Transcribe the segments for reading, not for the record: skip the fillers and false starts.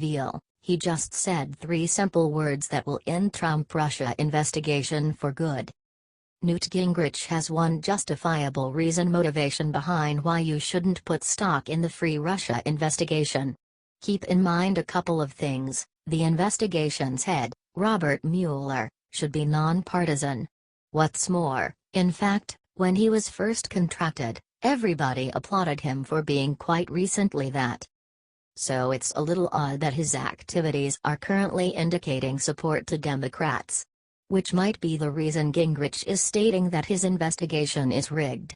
Veal, he just said 3 simple words that will end Trump-Russia investigation for good. Newt Gingrich has one justifiable motivation behind why you shouldn't put stock in the free Russia investigation. Keep in mind a couple of things. The investigation's head, Robert Mueller, should be nonpartisan. What's more, in fact, when he was first contracted, everybody applauded him for being quite recently that. So it's a little odd that his activities are currently indicating support to Democrats. Which might be the reason Gingrich is stating that his investigation is rigged.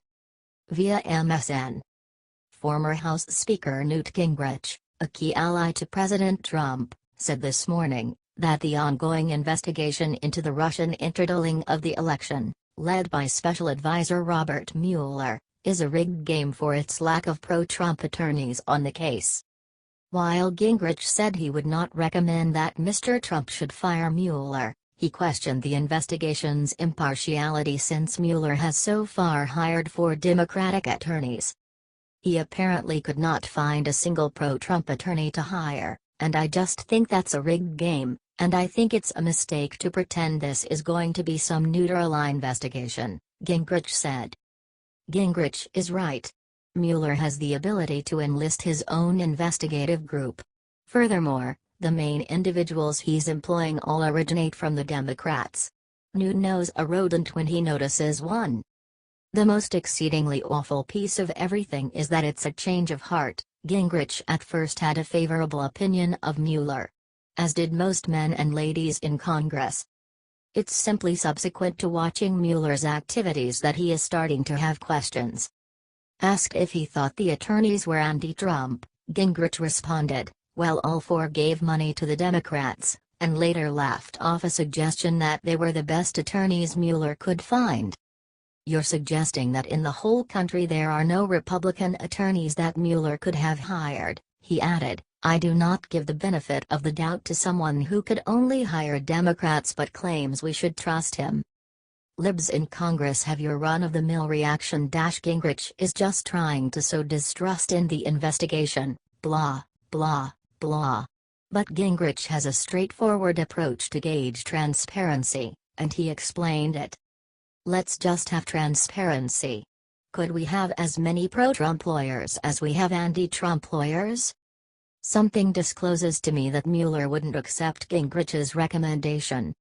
Via MSN. Former House Speaker Newt Gingrich, a key ally to President Trump, said this morning that the ongoing investigation into the Russian interdealing of the election, led by Special Advisor Robert Mueller, is a rigged game for its lack of pro-Trump attorneys on the case. While Gingrich said he would not recommend that Mr. Trump should fire Mueller, he questioned the investigation's impartiality since Mueller has so far hired 4 Democratic attorneys. He apparently could not find a single pro-Trump attorney to hire, and I just think that's a rigged game, and I think it's a mistake to pretend this is going to be some neutral investigation, Gingrich said. Gingrich is right. Mueller has the ability to enlist his own investigative group. Furthermore, the main individuals he's employing all originate from the Democrats. Newt knows a rodent when he notices one. The most exceedingly awful piece of everything is that it's a change of heart. Gingrich at first had a favorable opinion of Mueller. As did most men and ladies in Congress. It's simply subsequent to watching Mueller's activities that he is starting to have questions. Asked if he thought the attorneys were anti-Trump, Gingrich responded, "Well, all 4 gave money to the Democrats," and later laughed off a suggestion that they were the best attorneys Mueller could find. "You're suggesting that in the whole country there are no Republican attorneys that Mueller could have hired," he added. "I do not give the benefit of the doubt to someone who could only hire Democrats but claims we should trust him." Libs in Congress have your run-of-the-mill reaction. Gingrich is just trying to sow distrust in the investigation, blah, blah, blah. But Gingrich has a straightforward approach to gauge transparency, and he explained it. Let's just have transparency. Could we have as many pro-Trump lawyers as we have anti-Trump lawyers? Something discloses to me that Mueller wouldn't accept Gingrich's recommendation.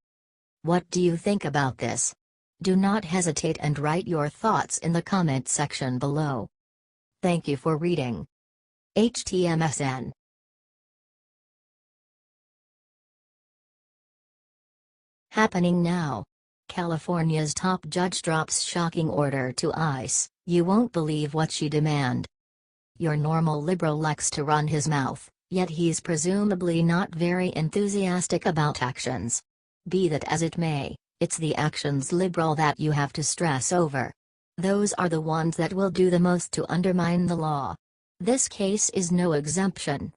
What do you think about this? Do not hesitate and write your thoughts in the comment section below. Thank you for reading. HTMSN. Happening now. California's top judge drops shocking order to ICE. You won't believe what she demand. Your normal liberal likes to run his mouth, yet he's presumably not very enthusiastic about actions. Be that as it may, it's the actions liberal that you have to stress over. Those are the ones that will do the most to undermine the law. This case is no exemption.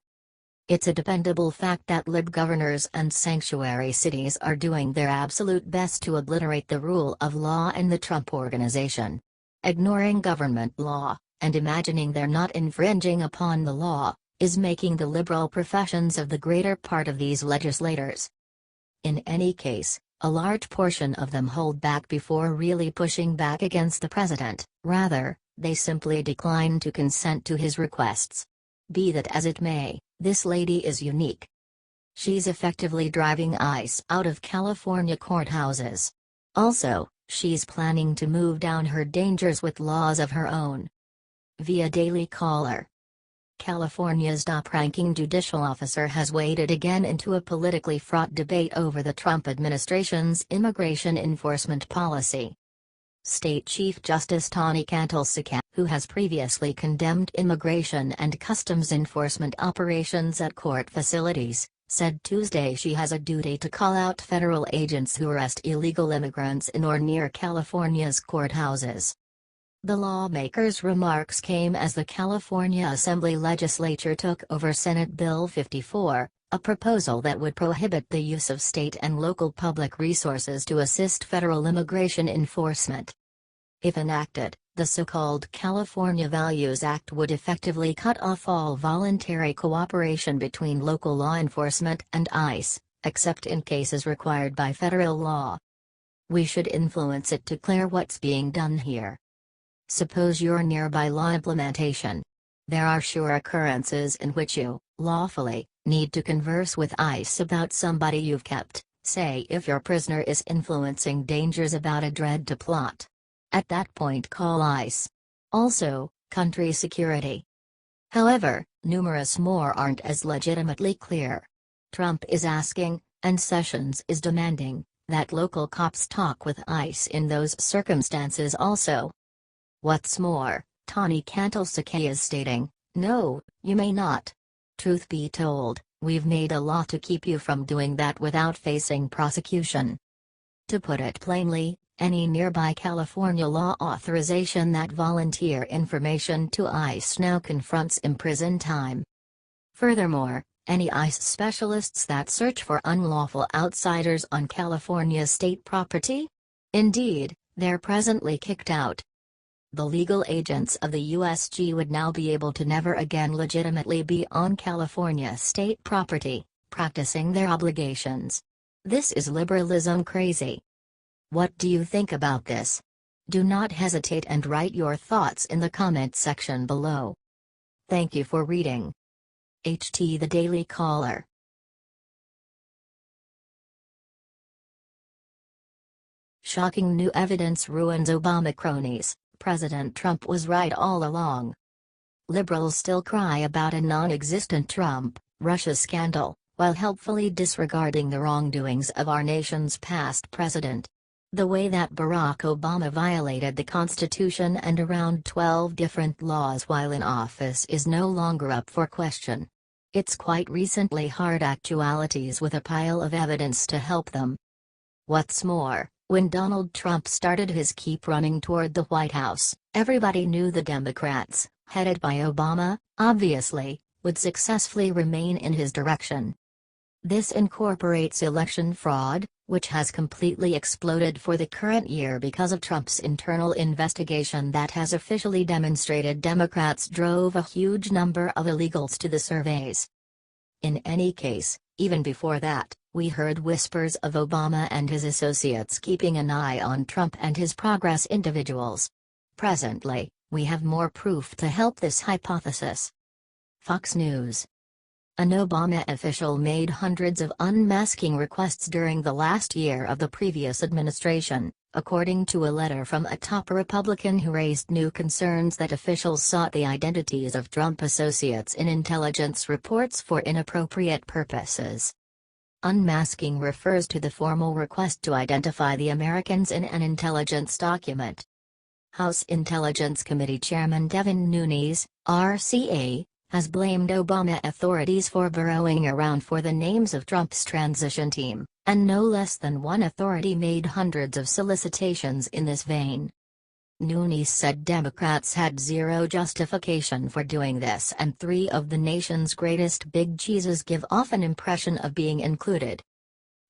It's a dependable fact that lib governors and sanctuary cities are doing their absolute best to obliterate the rule of law in the Trump Organization. Ignoring government law, and imagining they're not infringing upon the law, is making the liberal professions of the greater part of these legislators. In any case, a large portion of them hold back before really pushing back against the president. Rather, they simply decline to consent to his requests. Be that as it may, this lady is unique. She's effectively driving ICE out of California courthouses. Also, she's planning to move down her dangers with laws of her own. Via Daily Caller. California's top-ranking judicial officer has waded again into a politically fraught debate over the Trump administration's immigration enforcement policy. State Chief Justice Tani Cantalsakat, who has previously condemned immigration and customs enforcement operations at court facilities, said Tuesday she has a duty to call out federal agents who arrest illegal immigrants in or near California's courthouses. The lawmaker's remarks came as the California Assembly legislature took over Senate Bill 54, a proposal that would prohibit the use of state and local public resources to assist federal immigration enforcement. If enacted, The so-called California Values Act would effectively cut off all voluntary cooperation between local law enforcement and ICE, except in cases required by federal law. We should influence it to clear what's being done here. Suppose you're nearby law implementation. There are sure occurrences in which you, lawfully, need to converse with ICE about somebody you've kept, say if your prisoner is influencing dangers about a dread to plot. At that point call ICE. Also, country security. However, numerous more aren't as legitimately clear. Trump is asking, and Sessions is demanding, that local cops talk with ICE in those circumstances also. What's more, Tani Cantalsaki is stating, "No, you may not. Truth be told, we've made a law to keep you from doing that without facing prosecution." To put it plainly, any nearby California law authorization that volunteer information to ICE now confronts prison time. Furthermore, any ICE specialists that search for unlawful outsiders on California state property? Indeed, they're presently kicked out. The legal agents of the USG would now be able to never again legitimately be on California state property, practicing their obligations. This is liberalism crazy. What do you think about this? Do not hesitate and write your thoughts in the comment section below. Thank you for reading. HT The Daily Caller. Shocking new evidence ruins Obama cronies. President Trump was right all along. Liberals still cry about a non-existent Trump-Russia scandal, while helpfully disregarding the wrongdoings of our nation's past president. The way that Barack Obama violated the Constitution and around 12 different laws while in office is no longer up for question. It's quite recently hard actualities with a pile of evidence to help them. What's more, when Donald Trump started his keep running toward the White House, everybody knew the Democrats, headed by Obama, obviously, would successfully remain in his direction. This incorporates election fraud, which has completely exploded for the current year because of Trump's internal investigation that has officially demonstrated Democrats drove a huge number of illegals to the surveys. In any case, even before that, we heard whispers of Obama and his associates keeping an eye on Trump and his progress individuals. Presently, we have more proof to help this hypothesis. Fox News. An Obama official made hundreds of unmasking requests during the last year of the previous administration, according to a letter from a top Republican who raised new concerns that officials sought the identities of Trump associates in intelligence reports for inappropriate purposes. Unmasking refers to the formal request to identify the Americans in an intelligence document. House Intelligence Committee Chairman Devin Nunes, RCA, has blamed Obama authorities for burrowing around for the names of Trump's transition team, and no less than one authority made hundreds of solicitations in this vein. Nunes said Democrats had zero justification for doing this and three of the nation's greatest big cheeses give off an impression of being included.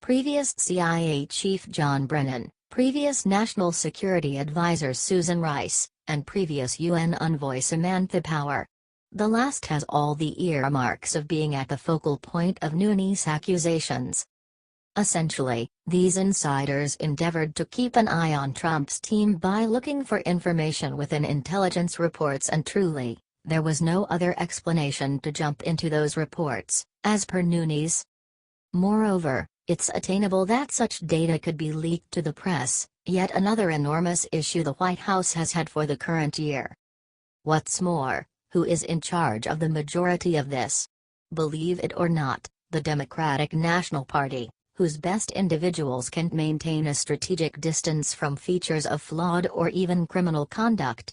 Previous CIA Chief John Brennan, previous National Security Advisor Susan Rice, and previous UN Envoy Samantha Power. The last has all the earmarks of being at the focal point of Nunes' accusations. Essentially, these insiders endeavored to keep an eye on Trump's team by looking for information within intelligence reports, and truly, there was no other explanation to jump into those reports, as per Nunes. Moreover, it's attainable that such data could be leaked to the press, yet another enormous issue the White House has had for the current year. What's more, who is in charge of the majority of this? Believe it or not, the Democratic National Party, whose best individuals can maintain a strategic distance from features of flawed or even criminal conduct.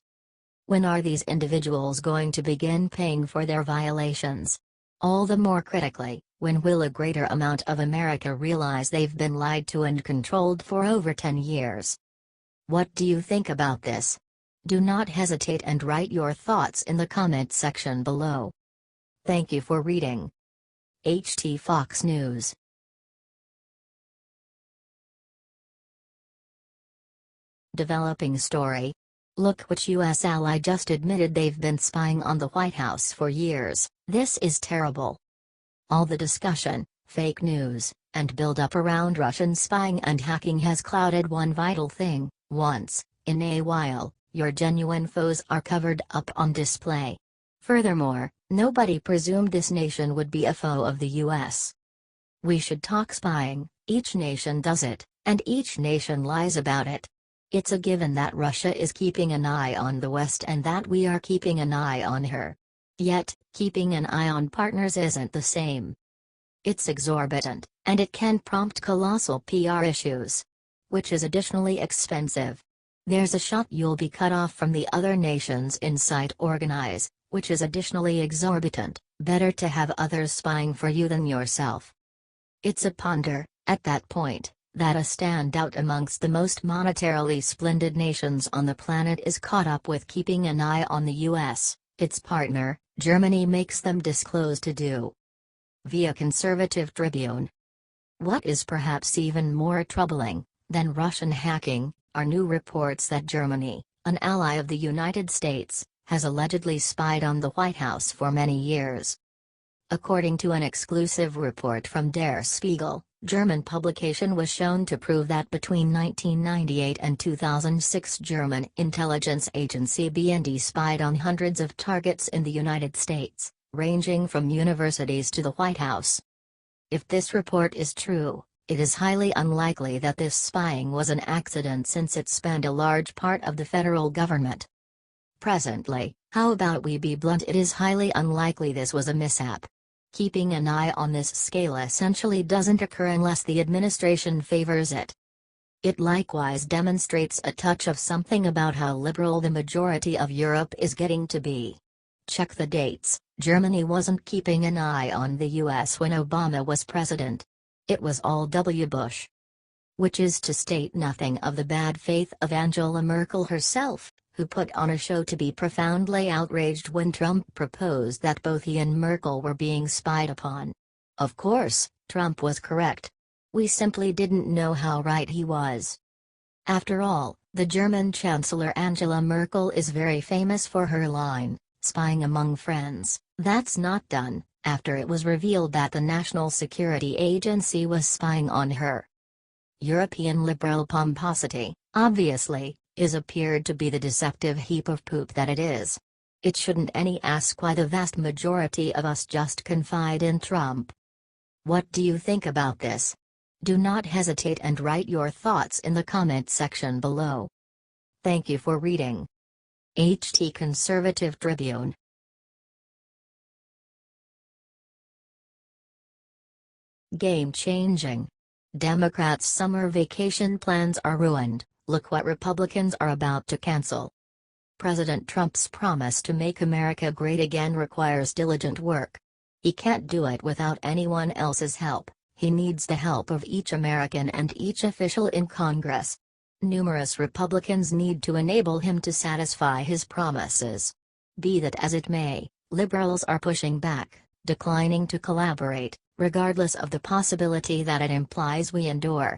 When are these individuals going to begin paying for their violations? All the more critically, when will a greater amount of America realize they've been lied to and controlled for over 10 years? What do you think about this? Do not hesitate and write your thoughts in the comment section below. Thank you for reading. HT Fox News. Developing story. Look, which U.S. ally just admitted they've been spying on the White House for years. This is terrible. All the discussion, fake news, and build-up around Russian spying and hacking has clouded one vital thing: once in a while, your genuine foes are covered up on display. Furthermore, nobody presumed this nation would be a foe of the U.S. We should talk spying. Each nation does it, and each nation lies about it. It's a given that Russia is keeping an eye on the West and that we are keeping an eye on her. Yet, keeping an eye on partners isn't the same. It's exorbitant, and it can prompt colossal PR issues. Which is additionally expensive. There's a shot you'll be cut off from the other nations in sight organize, which is additionally exorbitant. Better to have others spying for you than yourself. It's a ponder, at that point, that a standout amongst the most monetarily splendid nations on the planet is caught up with keeping an eye on the US, its partner, Germany makes them disclose to do. Via Conservative Tribune. What is perhaps even more troubling than Russian hacking are new reports that Germany, an ally of the United States, has allegedly spied on the White House for many years. According to an exclusive report from Der Spiegel, German publication was shown to prove that between 1998 and 2006 German intelligence agency BND spied on hundreds of targets in the United States, ranging from universities to the White House. If this report is true, it is highly unlikely that this spying was an accident since it spanned a large part of the federal government. Presently, how about we be blunt, it is highly unlikely this was a mishap. Keeping an eye on this scale essentially doesn't occur unless the administration favors it. It likewise demonstrates a touch of something about how liberal the majority of Europe is getting to be. Check the dates. Germany wasn't keeping an eye on the US when Obama was president. It was all W. Bush. Which is to state nothing of the bad faith of Angela Merkel herself, who put on a show to be profoundly outraged when Trump proposed that both he and Merkel were being spied upon. Of course, Trump was correct. We simply didn't know how right he was. After all, the German Chancellor Angela Merkel is very famous for her line, "Spying among friends, that's not done," after it was revealed that the National Security Agency was spying on her. European liberal pomposity, obviously, is appeared to be the deceptive heap of poop that it is. It shouldn't any ask why the vast majority of us just confide in Trump. What do you think about this? Do not hesitate and write your thoughts in the comment section below. Thank you for reading. HT Conservative Tribune. Game-changing. Democrats' summer vacation plans are ruined. Look what Republicans are about to cancel. President Trump's promise to make America great again requires diligent work. He can't do it without anyone else's help. He needs the help of each American and each official in Congress. Numerous Republicans need to enable him to satisfy his promises. Be that as it may, liberals are pushing back, declining to collaborate, regardless of the possibility that it implies we endure.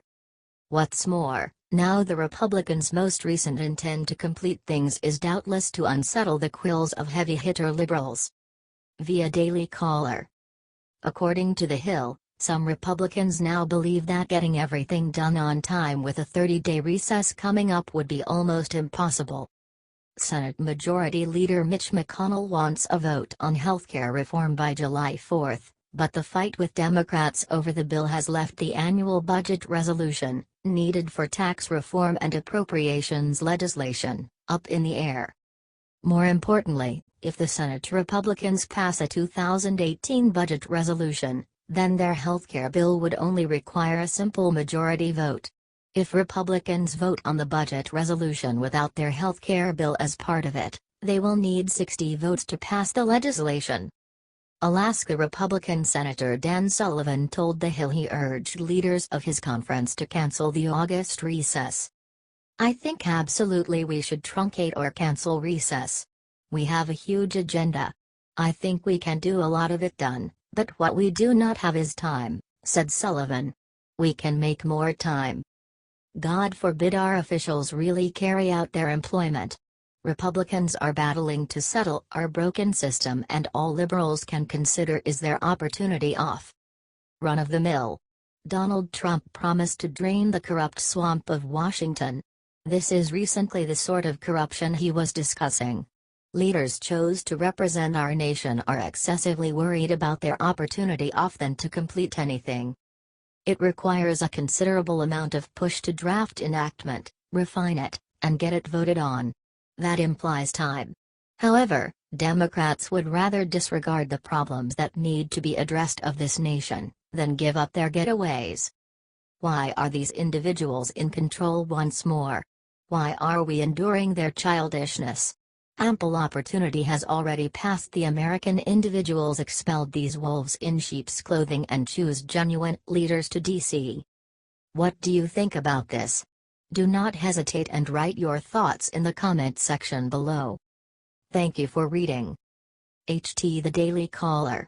What's more, now the Republicans' most recent intent to complete things is doubtless to unsettle the quills of heavy-hitter liberals. Via Daily Caller. According to The Hill, some Republicans now believe that getting everything done on time with a 30-day recess coming up would be almost impossible. Senate Majority Leader Mitch McConnell wants a vote on healthcare reform by July 4, but the fight with Democrats over the bill has left the annual budget resolution, needed for tax reform and appropriations legislation, up in the air. More importantly, if the Senate Republicans pass a 2018 budget resolution, then their healthcare bill would only require a simple majority vote. If Republicans vote on the budget resolution without their healthcare bill as part of it, they will need 60 votes to pass the legislation. Alaska Republican Senator Dan Sullivan told The Hill he urged leaders of his conference to cancel the August recess. "I think absolutely we should truncate or cancel recess. We have a huge agenda. I think we can do a lot of it done, but what we do not have is time," said Sullivan. "We can make more time. God forbid our officials really carry out their employment. Republicans are battling to settle our broken system, and all liberals can consider is their opportunity off. Run-of-the-mill. Donald Trump promised to drain the corrupt swamp of Washington. This is recently the sort of corruption he was discussing. Leaders chose to represent our nation are excessively worried about their opportunity off than to complete anything. It requires a considerable amount of push to draft enactment, refine it, and get it voted on. That implies time. However, Democrats would rather disregard the problems that need to be addressed of this nation than give up their getaways. Why are these individuals in control once more? Why are we enduring their childishness? Ample opportunity has already passed. The American individuals expelled these wolves in sheep's clothing and choose genuine leaders to DC. What do you think about this? Do not hesitate and write your thoughts in the comment section below. Thank you for reading. HT The Daily Caller.